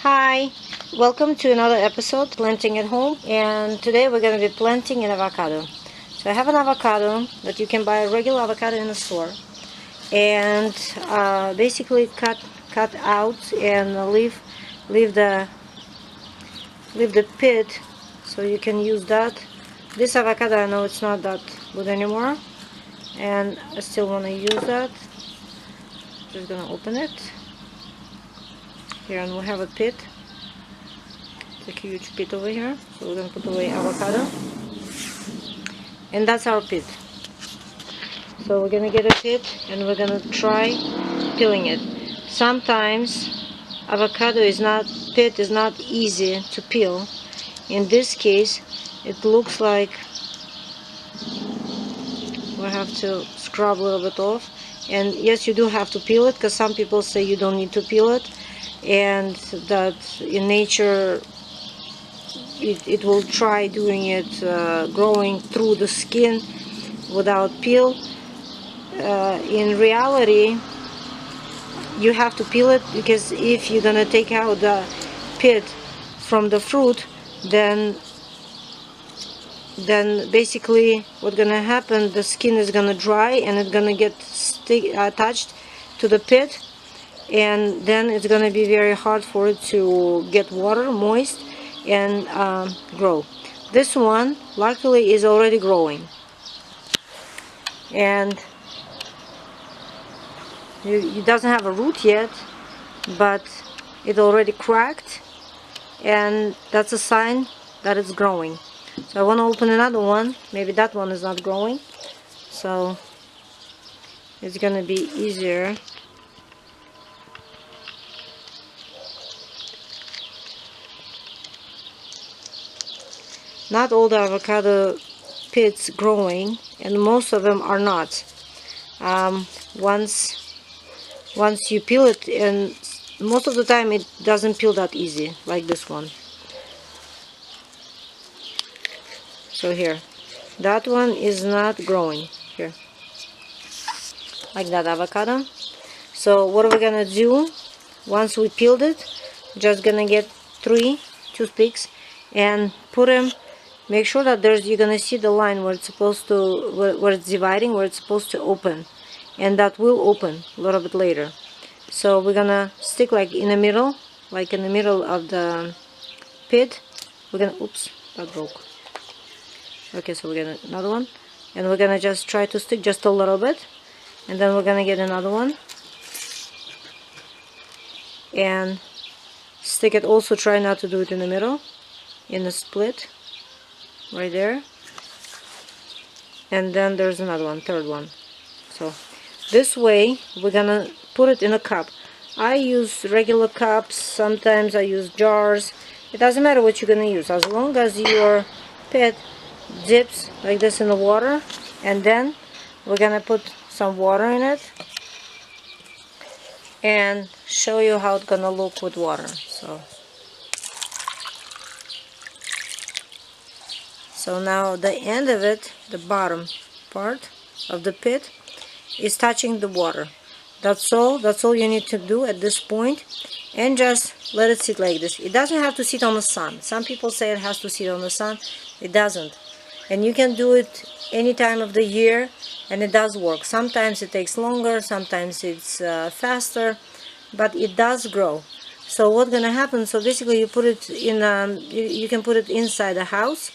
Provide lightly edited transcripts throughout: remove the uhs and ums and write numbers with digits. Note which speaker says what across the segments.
Speaker 1: Hi, welcome to another episode, Planting at Home, and today we're going to be planting an avocado. So I have an avocado that you can buy a regular avocado in the store, and basically cut out and leave the pit so you can use that. This avocado, I know it's not that good anymore, and I still want to use that. Just gonna open it here, and we have a pit. A huge pit over here, so we're going to put away avocado, and that's our pit. So we're going to get a pit and we're going to try peeling it. Sometimes avocado pit is not easy to peel. In this case it looks like we have to scrub a little bit off, and yes, you do have to peel it, because some people say you don't need to peel it, and that in nature it will try doing it, growing through the skin without peel. In reality, you have to peel it, because if you're gonna take out the pit from the fruit, then basically what's gonna happen, the skin is gonna dry and it's gonna get attached to the pit, and then it's gonna be very hard for it to get water moist and grow. This one luckily is already growing, and it doesn't have a root yet, but it already cracked, and that's a sign that it's growing. So I want to open another one. Maybe that one is not growing, so it's gonna be easier. Not all the avocado pits growing, and most of them are not. Once you peel it, and most of the time it doesn't peel that easy, like this one. So here, that one is not growing here, like that avocado. So what are we gonna do? Once we peeled it, just gonna get 3 toothpicks and put them. Make sure that you're gonna see the line where it's supposed to, where it's dividing, where it's supposed to open, and that will open a little bit later. So we're gonna stick like in the middle, of the pit. We're gonna, oops, that broke. Okay, so we're gonna another one, and we're gonna just try to stick just a little bit, and then we're gonna get another one and stick it. Also try not to do it in the middle, in the split right there, and then there's another one, third one. So this way we're gonna put it in a cup. I use regular cups, sometimes I use jars. It doesn't matter what you're gonna use, as long as your pit dips like this in the water, and then we're gonna put some water in it and show you how it's gonna look with water. So now the end of it, the bottom part of the pit, is touching the water. That's all you need to do at this point, and just let it sit like this. It doesn't have to sit on the sun. Some people say it has to sit on the sun. It doesn't. And you can do it any time of the year, and it does work. Sometimes it takes longer, sometimes it's faster, but it does grow. So what's gonna happen, so basically you put it in, you can put it inside the house,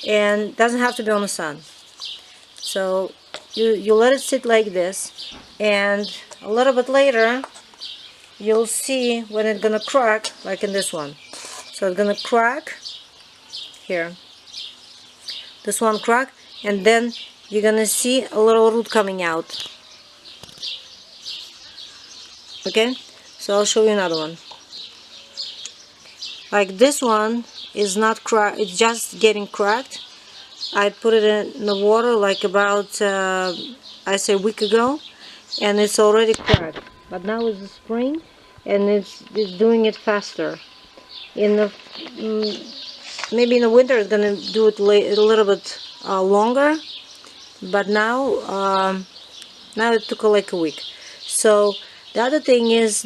Speaker 1: and it doesn't have to be on the sun. So you let it sit like this, and a little bit later you'll see when it's gonna crack, like in this one. So it's gonna crack here, this one crack, and then you're gonna see a little root coming out. Okay, so I'll show you another one. Like this one is not cracked, it's just getting cracked. I put it in the water like about I say a week ago, and it's already cracked. But now it's the spring, and it's doing it faster. In the maybe in the winter it's gonna do it a little bit longer, but now it took like a week. So the other thing is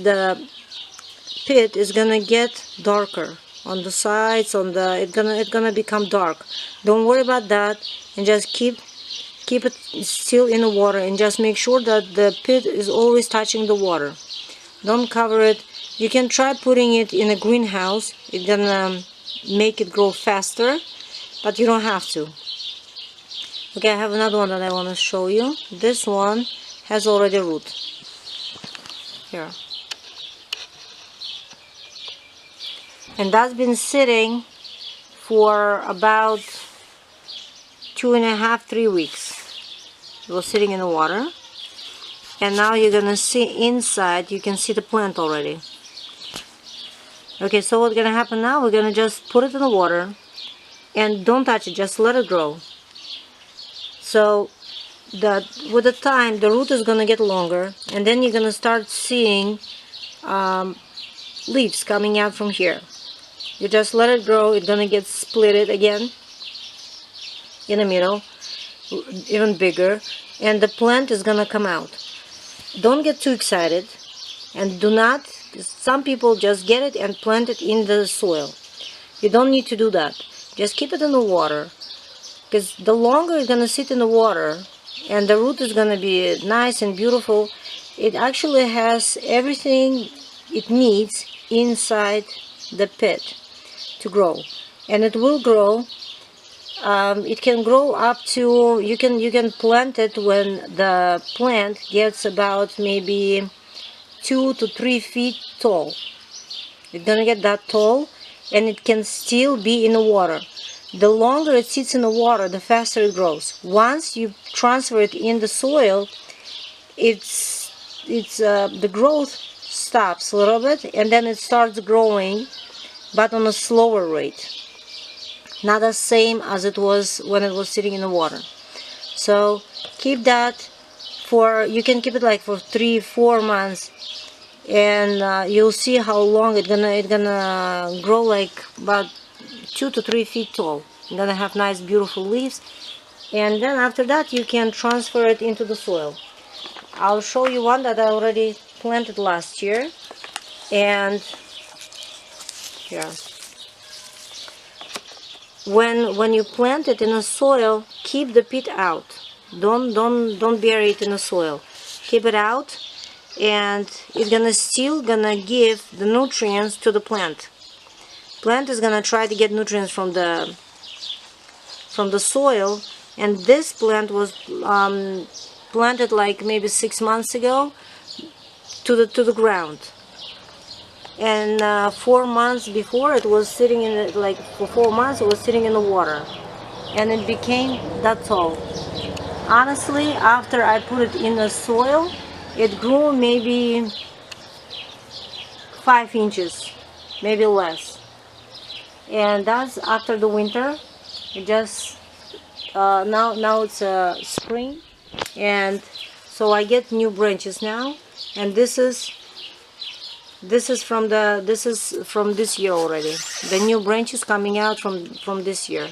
Speaker 1: pit is gonna get darker on the sides, on the it's gonna become dark. Don't worry about that, and just keep it still in the water, and just make sure that the pit is always touching the water. Don't cover it. You can try putting it in a greenhouse. It's gonna make it grow faster, but you don't have to. Okay, I have another one that I want to show you. This one has already root. Here. And that's been sitting for about 2.5 to 3 weeks. It was sitting in the water, and now you're gonna see inside. You can see the plant already. Okay, so what's gonna happen now? We're gonna just put it in the water, and don't touch it. Just let it grow. So that with the time, the root is gonna get longer, and then you're gonna start seeing leaves coming out from here. You just let it grow. It's gonna get splitted again in the middle, even bigger, and the plant is gonna come out. Don't get too excited, and do not, some people just get it and plant it in the soil. You don't need to do that. Just keep it in the water, because the longer it's gonna sit in the water and the root is gonna be nice and beautiful, it actually has everything it needs inside the pit to grow, and it will grow. It can grow up to, you can plant it when the plant gets about maybe 2 to 3 feet tall. It's gonna get that tall, and it can still be in the water. The longer it sits in the water, the faster it grows. Once you transfer it in the soil, the growth stops a little bit, and then it starts growing, but on a slower rate. Not the same as it was when it was sitting in the water. So keep that for, you can keep it like for 3-4 months, and you'll see how long it's gonna grow, like about 2 to 3 feet tall. It's gonna have nice beautiful leaves, and then after that you can transfer it into the soil. I'll show you one that I already planted last year, and here. When you plant it in the soil, keep the pit out. Don't bury it in the soil. Keep it out, and it's still gonna give the nutrients to the plant. Plant is gonna try to get nutrients from the soil, and this plant was planted like maybe 6 months ago to the ground. And 4 months before, it was sitting in the, like for 4 months it was sitting in the water, and it became that tall. Honestly, after I put it in the soil, it grew maybe 5 inches, maybe less. And that's after the winter. It just now it's spring, and so I get new branches now, and this is from this year already. The new branches coming out from this year.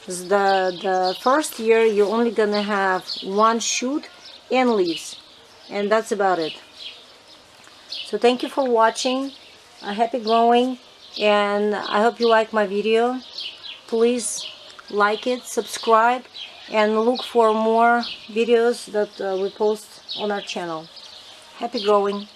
Speaker 1: The first year you're only gonna have 1 shoot and leaves, and that's about it. So thank you for watching. Happy growing, and I hope you like my video. Please like it, subscribe, and look for more videos that we post on our channel. Happy growing.